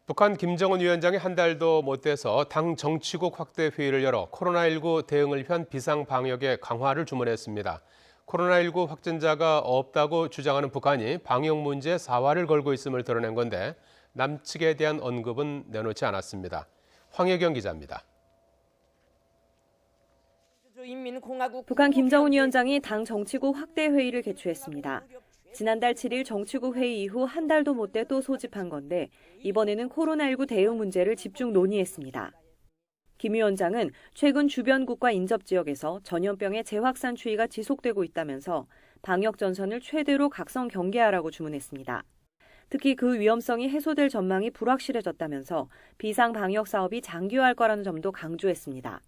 북한 김정은 위원장이 한 달도 못 돼서 당 정치국 확대 회의를 열어 코로나19 대응을 위한 비상 방역의 강화를 주문했습니다. 코로나19 확진자가 없다고 주장하는 북한이 방역 문제에 사활을 걸고 있음을 드러낸 건데 남측에 대한 언급은 내놓지 않았습니다. 황혜경 기자입니다. 북한 김정은 위원장이 당 정치국 확대 회의를 개최했습니다. 지난달 7일 정치국 회의 이후 한 달도 못 돼 또 소집한 건데 이번에는 코로나19 대응 문제를 집중 논의했습니다. 김 위원장은 최근 주변국과 인접 지역에서 전염병의 재확산 추이가 지속되고 있다면서 방역 전선을 최대로 각성 경계하라고 주문했습니다. 특히 그 위험성이 해소될 전망이 불확실해졌다면서 비상 방역 사업이 장기화할 거라는 점도 강조했습니다.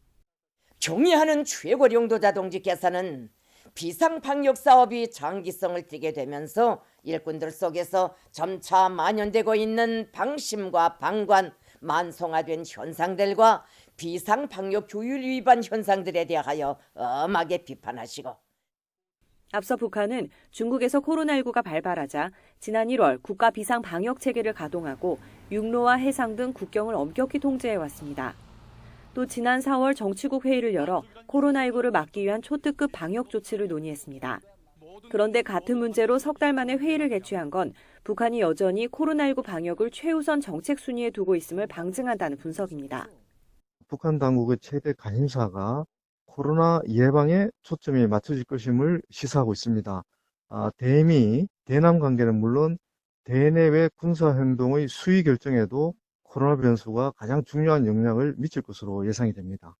경의하는 최고령도 자동직께서는 비상 방역 사업이 장기성을 띠게 되면서 일꾼들 속에서 점차 만연되고 있는 방심과 방관, 만성화된 현상들과 비상 방역 규율 위반 현상들에 대하여 엄하게 비판하시고 앞서 북한은 중국에서 코로나19가 발발하자 지난 1월 국가 비상 방역 체계를 가동하고 육로와 해상 등 국경을 엄격히 통제해왔습니다. 또 지난 4월 정치국 회의를 열어 코로나19를 막기 위한 초특급 방역 조치를 논의했습니다. 그런데 같은 문제로 석 달 만에 회의를 개최한 건 북한이 여전히 코로나19 방역을 최우선 정책 순위에 두고 있음을 방증한다는 분석입니다. 북한 당국의 최대 관심사가 코로나 예방에 초점이 맞춰질 것임을 시사하고 있습니다. 대미, 대남 관계는 물론 대내외 군사행동의 수위 결정에도 코로나 변수가 가장 중요한 영향을 미칠 것으로 예상이 됩니다.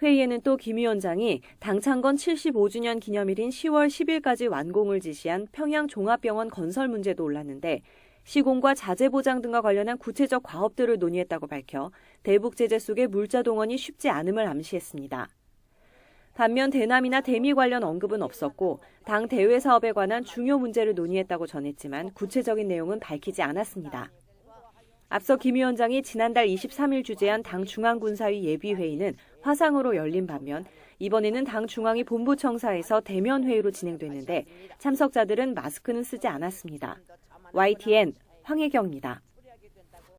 회의에는 또 김 위원장이 당 창건 75주년 기념일인 10월 10일까지 완공을 지시한 평양 종합병원 건설 문제도 올랐는데 시공과 자재 보장 등과 관련한 구체적 과업들을 논의했다고 밝혀 대북 제재 속의 물자 동원이 쉽지 않음을 암시했습니다. 반면 대남이나 대미 관련 언급은 없었고 당 대외 사업에 관한 중요 문제를 논의했다고 전했지만 구체적인 내용은 밝히지 않았습니다. 앞서 김 위원장이 지난달 23일 주재한 당 중앙군사위 예비회의는 화상으로 열린 반면 이번에는 당 중앙위 본부청사에서 대면 회의로 진행됐는데 참석자들은 마스크는 쓰지 않았습니다. YTN 황혜경입니다.